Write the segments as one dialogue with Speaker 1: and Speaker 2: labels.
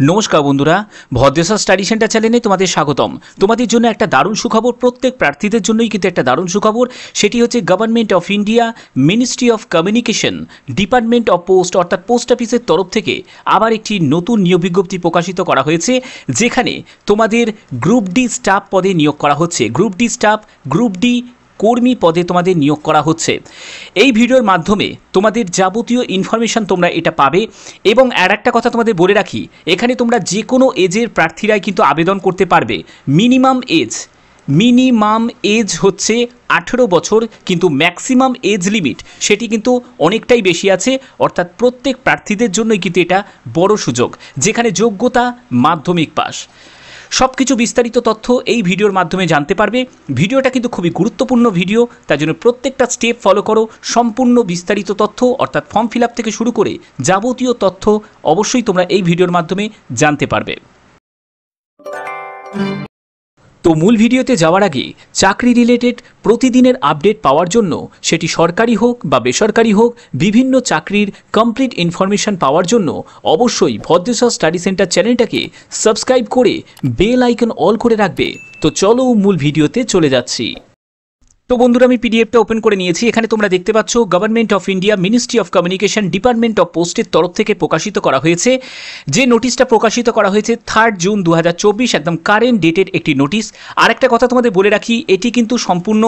Speaker 1: নমস্কার বন্ধুরা, Bhadreswar study centre চ্যানেলে তোমাদের স্বাগতম। তোমাদের জন্য একটা দারুণ সুখবর, প্রত্যেক প্রার্থীদের জন্যই কিন্তু একটা দারুণ সুখবর। সেটি হচ্ছে government of India, ministry of communication, department of post অর্থাৎ পোস্ট অফিসের তরফ থেকে আবার একটি নতুন নিয়োগ বিজ্ঞপ্তি প্রকাশিত করা হয়েছে, যেখানে তোমাদের গ্রুপ ডি স্টাফ পদে নিয়োগ করা হচ্ছে। Group D staff, group D কর্মী পদে তোমাদের নিয়োগ করা হচ্ছে। এই ভিডিওর মাধ্যমে তোমাদের যাবতীয় ইনফরমেশন তোমরা এটা পাবে। এবং আর একটা কথা তোমাদের বলে রাখি, এখানে তোমরা যে কোনো এজের প্রার্থীরাই কিন্তু আবেদন করতে পারবে। মিনিমাম এজ হচ্ছে 18 বছর, কিন্তু ম্যাক্সিমাম এজ লিমিট সেটি কিন্তু অনেকটাই বেশি আছে। অর্থাৎ প্রত্যেক প্রার্থীদের জন্যই কিন্তু এটা বড় সুযোগ, যেখানে যোগ্যতা মাধ্যমিক পাস। সব কিছু বিস্তারিত তথ্য এই ভিডিওর মাধ্যমে জানতে পারবে। ভিডিওটা কিন্তু খুবই গুরুত্বপূর্ণ ভিডিও, তার জন্য প্রত্যেকটা স্টেপ ফলো করো। সম্পূর্ণ বিস্তারিত তথ্য অর্থাৎ ফর্ম ফিল আপ থেকে শুরু করে যাবতীয় তথ্য অবশ্যই তোমরা এই ভিডিওর মাধ্যমে জানতে পারবে। তো মূল ভিডিওতে যাওয়ার আগে চাকরি রিলেটেড প্রতিদিনের আপডেট পাওয়ার জন্য, সেটি সরকারি হোক বা বেসরকারি হোক, বিভিন্ন চাকরির কমপ্লিট ইনফরমেশন পাওয়ার জন্য অবশ্যই ভদ্রেশ্বর স্টাডি সেন্টার চ্যানেলটাকে সাবস্ক্রাইব করে বেল আইকন অল করে রাখবে। তো চলো মূল ভিডিওতে চলে যাচ্ছি। তো বন্ধুরা, আমি পিডিএফটা ওপেন করে নিয়েছি। এখানে তোমরা দেখতে পাচ্ছ government of India, ministry of communication, department of পোস্টের তরফ থেকে প্রকাশিত করা হয়েছে। যে নোটিশটা প্রকাশিত করা হয়েছে 3 জুন 2024, একদম কারেন্ট ডেটের একটি নোটিশ। আরেকটা কথা তোমাদের বলে রাখি, এটি কিন্তু সম্পূর্ণ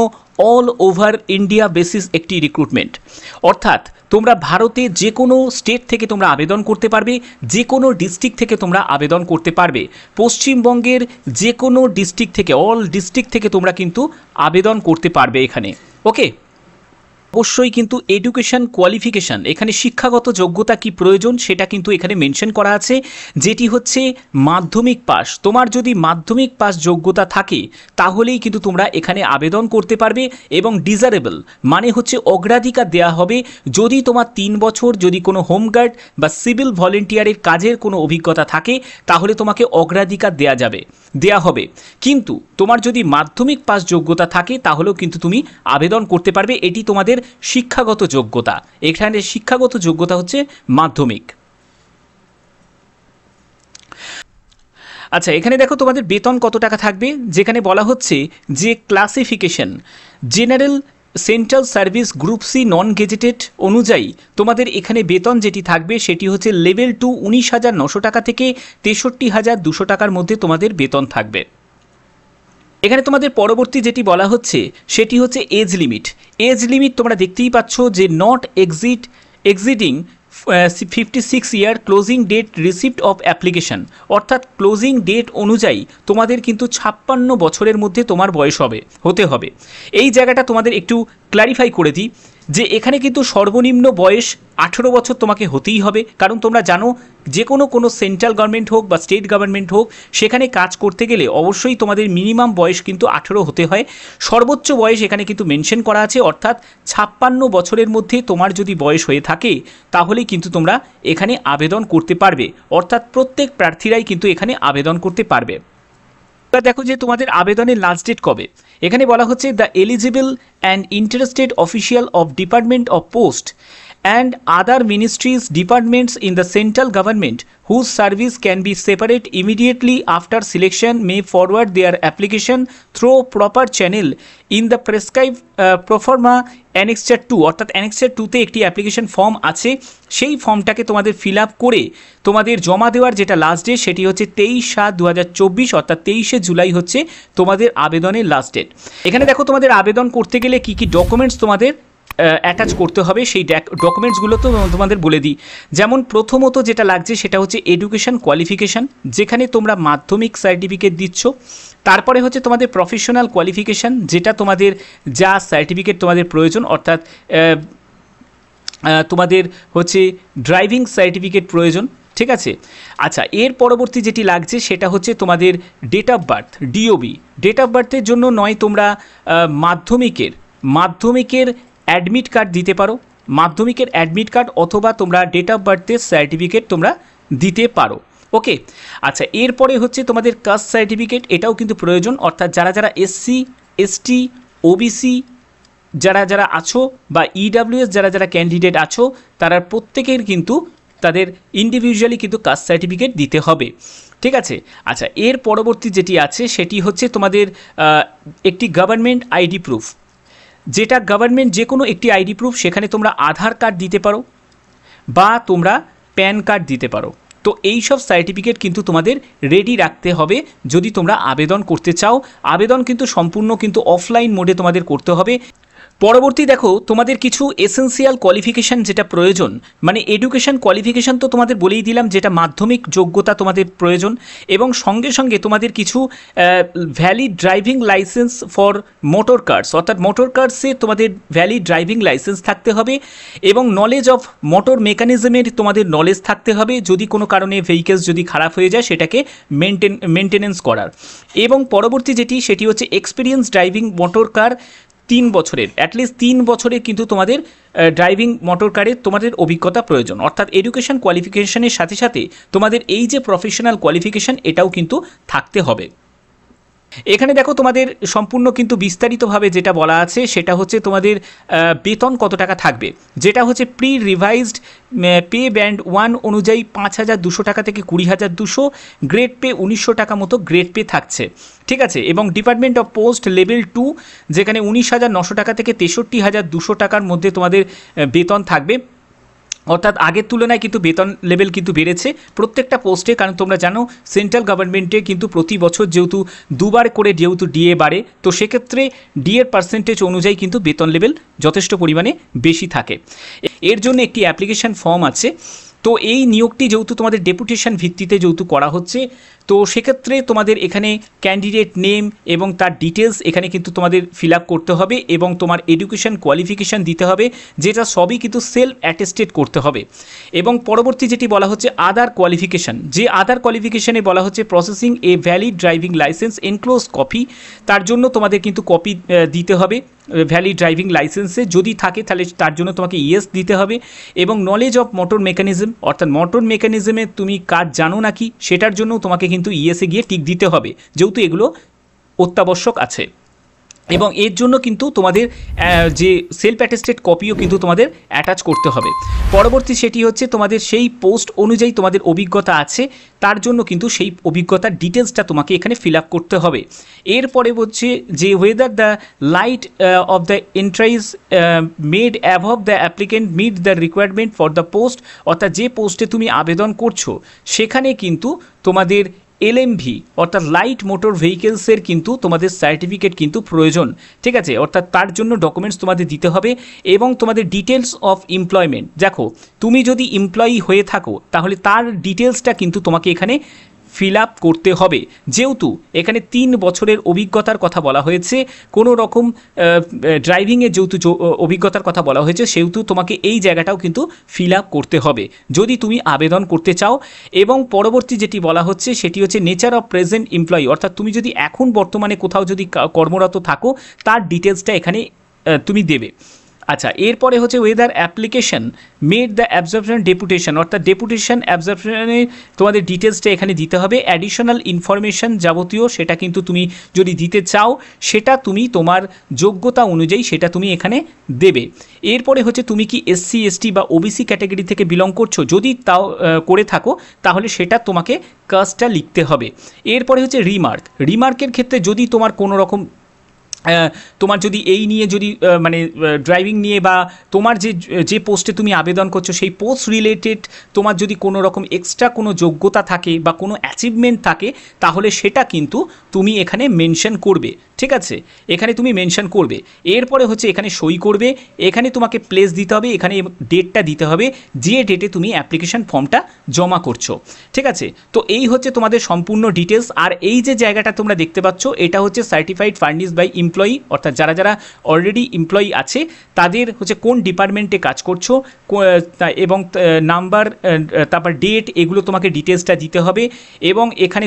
Speaker 1: অল ওভার ইন্ডিয়া বেসিস একটি রিক্রুটমেন্ট। অর্থাৎ তোমরা ভারতে যে কোনো স্টেট থেকে তোমরা আবেদন করতে পারবে, যে কোনো ডিস্ট্রিক্ট থেকে তোমরা আবেদন করতে পারবে। পশ্চিমবঙ্গের যে কোনো ডিস্ট্রিক্ট থেকে, অল ডিস্ট্রিক্ট থেকে তোমরা কিন্তু আবেদন করতে পারবে এখানে। ওকে, অবশ্যই কিন্তু এডুকেশন কোয়ালিফিকেশান, এখানে শিক্ষাগত যোগ্যতা কি প্রয়োজন সেটা কিন্তু এখানে মেনশন করা আছে, যেটি হচ্ছে মাধ্যমিক পাস। তোমার যদি মাধ্যমিক পাস যোগ্যতা থাকে তাহলেই কিন্তু তোমরা এখানে আবেদন করতে পারবে। এবং ডিজারেবল মানে হচ্ছে অগ্রাধিকার দেওয়া হবে যদি তোমার 3 বছর যদি কোনো হোমগার্ড বা সিভিল ভলেন্টিয়ারের কাজের কোনো অভিজ্ঞতা থাকে, তাহলে তোমাকে অগ্রাধিকার দেওয়া হবে। কিন্তু তোমার যদি মাধ্যমিক পাস যোগ্যতা থাকে তাহলেও কিন্তু তুমি আবেদন করতে পারবে। এটি তোমাদের শিক্ষাগত যোগ্যতা। এখানে শিক্ষাগত যোগ্যতা হচ্ছে মাধ্যমিক। আচ্ছা, এখানে দেখো তোমাদের বেতন কত টাকা থাকবে। যেখানে বলা হচ্ছে যে classification general central service group C non gazetted অনুযায়ী তোমাদের এখানে বেতন যেটি থাকবে সেটি হচ্ছে লেভেল 2 19,900 টাকা থেকে 63,200 টাকার মধ্যে তোমাদের বেতন থাকবে। এখানে তোমাদের পরবর্তী যেটি বলা হচ্ছে সেটি হচ্ছে এজ লিমিট। তোমরা দেখতেই পাচ্ছ যে not exceeding 56 year closing date receipt of application. অর্থাৎ ক্লোজিং ডেট অনুযায়ী তোমাদের কিন্তু 56 বছরের মধ্যে তোমার বয়স হতে হবে। এই জায়গাটা তোমাদের একটু ক্ল্যারিফাই করে দিই যে এখানে কিন্তু সর্বনিম্ন বয়স 18 বছর তোমাকে হতেই হবে। কারণ তোমরা জানো যে কোনো সেন্ট্রাল গভর্নমেন্ট হোক বা স্টেট গভর্নমেন্ট হোক, সেখানে কাজ করতে গেলে অবশ্যই তোমাদের মিনিমাম বয়স কিন্তু 18 হতে হয়। সর্বোচ্চ বয়স এখানে কিন্তু মেনশন করা আছে, অর্থাৎ 56 বছরের মধ্যে তোমার যদি বয়স হয়ে থাকে তাহলেই কিন্তু তোমরা এখানে আবেদন করতে পারবে। অর্থাৎ প্রত্যেক প্রার্থীরাই কিন্তু এখানে আবেদন করতে পারবে। দেখো যে তোমাদের আবেদনের লাস্ট ডেট কবে। এখানে বলা হচ্ছে the eligible and interested official of department of post and other ministries departments in the central government whose service can be separate immediately after selection may forward their application through proper channel in the prescribed proforma annexure 2। অর্থাৎ annexure 2 তে একটি application form আছে, সেই ফর্মটাকে তোমাদের fill up করে তোমাদের জমা দেওয়ার যেটা লাস্ট ডেট সেটি হচ্ছে 23/7/2024, অর্থাৎ 23শে জুলাই হচ্ছে তোমাদের আবেদনের লাস্ট ডেট। এখানে দেখো তোমাদের আবেদন করতে গেলে কী কী ডকুমেন্টস তোমাদের অ্যাটাচ করতে হবে, সেই ডকুমেন্টসগুলো তো তোমাদের বলে দিই। যেমন প্রথমত যেটা লাগছে সেটা হচ্ছে এডুকেশন কোয়ালিফিকেশান, যেখানে তোমরা মাধ্যমিক সার্টিফিকেট দিচ্ছ। তারপরে হচ্ছে তোমাদের প্রফেশনাল কোয়ালিফিকেশান, যেটা তোমাদের যা সার্টিফিকেট তোমাদের প্রয়োজন, অর্থাৎ তোমাদের হচ্ছে ড্রাইভিং সার্টিফিকেট প্রয়োজন, ঠিক আছে। আচ্ছা, এর পরবর্তী যেটি লাগছে সেটা হচ্ছে তোমাদের date of birth, DOB. Date of বার্থের জন্য নয় তোমরা মাধ্যমিকের অ্যাডমিট কার্ড দিতে পারো, মাধ্যমিকের অ্যাডমিট কার্ড, অথবা তোমরা ডেট অফ বার্থের সার্টিফিকেট তোমরা দিতে পারো। ওকে, আচ্ছা, এরপরে হচ্ছে তোমাদের কাস্ট সার্টিফিকেট, এটাও কিন্তু প্রয়োজন। অর্থাৎ যারা SC ST OBC যারা আছো বা EWS যারা ক্যান্ডিডেট আছো, তারা প্রত্যেকের কিন্তু তাদের ইন্ডিভিজুয়ালি কিন্তু কাস্ট সার্টিফিকেট দিতে হবে, ঠিক আছে। আচ্ছা, এর পরবর্তী যেটি আছে সেটি হচ্ছে তোমাদের একটি গভর্নমেন্ট আইডি প্রুফ, যেটা গভর্নমেন্ট যে কোনো একটি আইডি প্রুফ, সেখানে তোমরা আধার কার্ড দিতে পারো বা তোমরা প্যান কার্ড দিতে পারো। তো এই সব সার্টিফিকেট কিন্তু তোমাদের রেডি রাখতে হবে যদি তোমরা আবেদন করতে চাও। আবেদন কিন্তু সম্পূর্ণ কিন্তু অফলাইন মোডে তোমাদের করতে হবে। পরবর্তী দেখো, তোমাদের কিছু এসেন্সিয়াল কোয়ালিফিকেশান যেটা প্রয়োজন, মানে এডুকেশান কোয়ালিফিকেশান তো তোমাদের বলেই দিলাম, যেটা মাধ্যমিক যোগ্যতা তোমাদের প্রয়োজন, এবং সঙ্গে সঙ্গে তোমাদের কিছু valid driving licence for motor cars, অর্থাৎ মোটর কার্সে তোমাদের ভ্যালিড ড্রাইভিং লাইসেন্স থাকতে হবে, এবং নলেজ অফ মোটর মেকানিজমের তোমাদের নলেজ থাকতে হবে, যদি কোনো কারণে ভেহিকেলস যদি খারাপ হয়ে যায় সেটাকে মেনটেনেন্স করার। এবং পরবর্তী যেটি সেটি হচ্ছে এক্সপিরিয়েন্স ড্রাইভিং মোটর কার 3 বছরের, অ্যাটলিস্ট 3 বছরের কিন্তু তোমাদের ড্রাইভিং মোটর কারের তোমাদের অভিজ্ঞতা প্রয়োজন। অর্থাৎ এডুকেশন কোয়ালিফিকেশনের সাথে সাথে তোমাদের এই যে প্রফেশনাল কোয়ালিফিকেশান এটাও কিন্তু থাকতে হবে। এখানে দেখো তোমাদের সম্পূর্ণ কিন্তু বিস্তারিতভাবে যেটা বলা আছে সেটা হচ্ছে তোমাদের বেতন কত টাকা থাকবে, যেটা হচ্ছে প্রি রিভাইজড পে ব্যান্ড 1 অনুযায়ী 5,200 টাকা থেকে 20,200, গ্রেড পে 1900 টাকা মতো গ্রেড পে থাকছে, ঠিক আছে। এবং ডিপার্টমেন্ট অফ পোস্ট লেভেল 2 যেখানে 19,900 টাকা থেকে 63,200 টাকার মধ্যে তোমাদের বেতন থাকবে। অর্থাৎ আগের তুলনায় কিন্তু বেতন লেভেল কিন্তু বেড়েছে প্রত্যেকটা পোস্টে, কারণ তোমরা জানো সেন্ট্রাল গভর্নমেন্টে কিন্তু প্রতি বছর যেহেতু 2বার করে যেহেতু ডিএ বাড়ে, তো সেক্ষেত্রে ডিএর পার্সেন্টেজ অনুযায়ী কিন্তু বেতন লেভেল যথেষ্ট পরিমাণে বেশি থাকে। এর জন্য একটি অ্যাপ্লিকেশান ফর্ম আছে। তো এই নিয়োগটি যেহেতু তোমাদের ডেপুটেশন ভিত্তিতে যেহেতু করা হচ্ছে, তো সেক্ষেত্রে তোমাদের এখানে ক্যান্ডিডেট নেম এবং তার ডিটেলস এখানে কিন্তু তোমাদের ফিল আপ করতে হবে, এবং তোমার এডুকেশন কোয়ালিফিকেশান দিতে হবে, যেটা সবই কিন্তু সেলফ অ্যাটেস্টেড করতে হবে। এবং পরবর্তী যেটি বলা হচ্ছে আদার কোয়ালিফিকেশান, যে আদার কোয়ালিফিকেশানে বলা হচ্ছে processing a valid driving licence enclose copy, তার জন্য তোমাদের কিন্তু কপি দিতে হবে ভ্যালিড ড্রাইভিং লাইসেন্সে, যদি থাকে তাহলে তার জন্য তোমাকে ইয়েস দিতে হবে। এবং নলেজ অফ মোটর মেকানিজম, অর্থাৎ মোটর মেকানিজমে তুমি কাজ জানো নাকি সেটার জন্য তোমাকে কিন্তু ইয়েসে গিয়ে টিক দিতে হবে, যেহেতু এগুলো অত্যাবশ্যক আছে। এবং এর জন্য কিন্তু তোমাদের যে সেলফ অ্যাটেস্টেড কপিও কিন্তু তোমাদের অ্যাটাচ করতে হবে। পরবর্তী সেটি হচ্ছে তোমাদের সেই পোস্ট অনুযায়ী তোমাদের অভিজ্ঞতা আছে, তার জন্য কিন্তু সেই অভিজ্ঞতার ডিটেলসটা তোমাকে এখানে ফিল আপ করতে হবে। এরপরে হচ্ছে যে whether the light of the entries made by the applicant meet the requirement for the post, অর্থাৎ যে পোস্টে তুমি আবেদন করছো সেখানে কিন্তু তোমাদের এলএমভি অর্থাৎ লাইট মোটর ভেহিকেলসের কিন্তু তোমাদের সার্টিফিকেট কিন্তু প্রয়োজন, ঠিক আছে। অর্থাৎ তার জন্য ডকুমেন্টস তোমাদের দিতে হবে, এবং তোমাদের ডিটেলস অফ এমপ্লয়মেন্ট, দেখো তুমি যদি এমপ্লয়ি হয়ে থাকো তাহলে তার ডিটেলসটা কিন্তু তোমাকে এখানে ফিল আপ করতে হবে। যেহেতু এখানে 3 বছরের অভিজ্ঞতার কথা বলা হয়েছে, কোনো রকম ড্রাইভিংয়ে যেহেতু অভিজ্ঞতার কথা বলা হয়েছে, সেহেতু তোমাকে এই জায়গাটাও কিন্তু ফিল আপ করতে হবে যদি তুমি আবেদন করতে চাও। এবং পরবর্তী যেটি বলা হচ্ছে সেটি হচ্ছে নেচার অফ প্রেজেন্ট এমপ্লয়ি, অর্থাৎ তুমি যদি এখন বর্তমানে কোথাও যদি কর্মরত থাকো তার ডিটেলসটা এখানে তুমি দেবে। আচ্ছা, এরপরে হচ্ছে weather application made the absorption deputation, অর্থাৎ ডেপুটেশন অ্যাবজর্পশনে তোমাদের ডিটেলসটা এখানে দিতে হবে। অ্যাডিশনাল ইনফরমেশন যাবতীয় সেটা কিন্তু তুমি যদি দিতে চাও সেটা তুমি তোমার যোগ্যতা অনুযায়ী সেটা তুমি এখানে দেবে। এরপরে হচ্ছে তুমি কি এসসি এসটি বা ওবিসি ক্যাটাগরি থেকে বিলং করছো, যদি তাও করে থাকো তাহলে সেটা তোমাকে কাস্টটা লিখতে হবে। এরপরে হচ্ছে রিমার্কের ক্ষেত্রে যদি তোমার কোনো রকম তোমার যদি এই নিয়ে যদি মানে ড্রাইভিং নিয়ে বা তোমার যে পোস্টে তুমি আবেদন করছো সেই পোস্ট রিলেটেড তোমার যদি কোনো রকম এক্সট্রা কোনো যোগ্যতা থাকে বা কোনো অ্যাচিভমেন্ট থাকে তাহলে সেটা কিন্তু তুমি এখানে মেনশন করবে, ঠিক আছে, এখানে তুমি মেনশন করবে। এরপরে হচ্ছে এখানে সই করবে, এখানে তোমাকে প্লেস দিতে হবে, এখানে ডেটটা দিতে হবে যে ডেটে তুমি অ্যাপ্লিকেশন ফর্মটা জমা করছো, ঠিক আছে। তো এই হচ্ছে তোমাদের সম্পূর্ণ ডিটেলস। আর এই যে জায়গাটা তোমরা দেখতে পাচ্ছ এটা হচ্ছে সার্টিফাইড ফার্নিশ বাই এমপ্লয়ি, অর্থাৎ যারা যারা অলরেডি এমপ্লয়ি আছে তাদের হচ্ছে কোন ডিপার্টমেন্টে কাজ করছো এবং নাম্বার, তারপর ডেট, এগুলো তোমাকে ডিটেলসটা দিতে হবে। এবং এখানে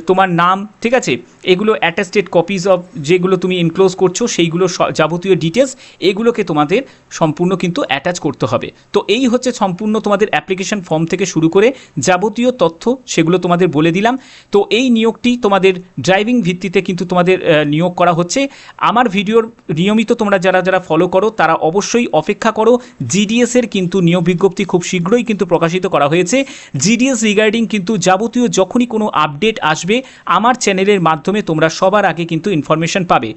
Speaker 1: তোমার নাম, ঠিক আছে, এগুলো অ্যাটাস্টেড কপিজ অফ যেগুলো তুমি এনক্লোজ করছো সেইগুলো যাবতীয় ডিটেলস এগুলোকে তোমাদের সম্পূর্ণ কিন্তু অ্যাটাচ করতে হবে। তো এই হচ্ছে সম্পূর্ণ তোমাদের অ্যাপ্লিকেশন ফর্ম থেকে শুরু করে যাবতীয় তথ্য সেগুলো তোমাদের বলে দিলাম। তো এই নিয়োগটি তোমাদের ড্রাইভিং ভিত্তিতে কিন্তু তোমাদের নিয়োগ করা হচ্ছে। চলেছে। আমার ভিডিওর নিয়মিত তোমরা যারা যারা ফলো করো তারা অবশ্যই অপেক্ষা করো, জিডিএসের কিন্তু নিয়োগ বিজ্ঞপ্তি খুব শীঘ্রই কিন্তু প্রকাশিত করা হয়েছে। জিডিএস রিগার্ডিং কিন্তু যাবতীয় যখনই কোনো আপডেট আসবে আমার চ্যানেলের মাধ্যমে তোমরা সবার আগে কিন্তু ইনফরমেশন পাবে।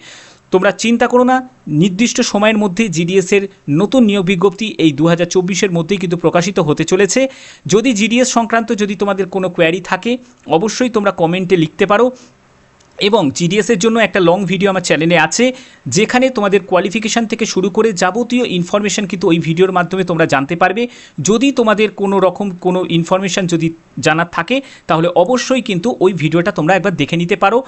Speaker 1: তোমরা চিন্তা করো না, নির্দিষ্ট সময়ের মধ্যে জিডিএসের নতুন নিয়োগ বিজ্ঞপ্তি এই 2024-এর মধ্যেই কিন্তু প্রকাশিত হতে চলেছে। যদি জিডিএস সংক্রান্ত যদি তোমাদের কোনো কোয়ারি থাকে অবশ্যই তোমরা কমেন্টে লিখতে পারো, এবং জিডিএসের জন্য একটা লং ভিডিও আমার চ্যানেলে আছে যেখানে তোমাদের কোয়ালিফিকেশান থেকে শুরু করে যাবতীয় ইনফরমেশান কিন্তু ওই ভিডিওর মাধ্যমে তোমরা জানতে পারবে। যদি তোমাদের কোনো রকম কোনো ইনফরমেশান যদি জানার থাকে তাহলে অবশ্যই কিন্তু ওই ভিডিওটা তোমরা একবার দেখে নিতে পারো,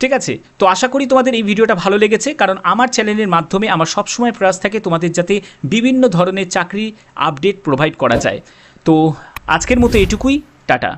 Speaker 1: ঠিক আছে? তো আশা করি তোমাদের এই ভিডিওটা ভালো লেগেছে, কারণ আমার চ্যানেলের মাধ্যমে আমার সবসময় প্রয়াস থাকে তোমাদের যাতে বিভিন্ন ধরনের চাকরি আপডেট প্রোভাইড করা যায়। তো আজকের মতো এটুকুই, টাটা।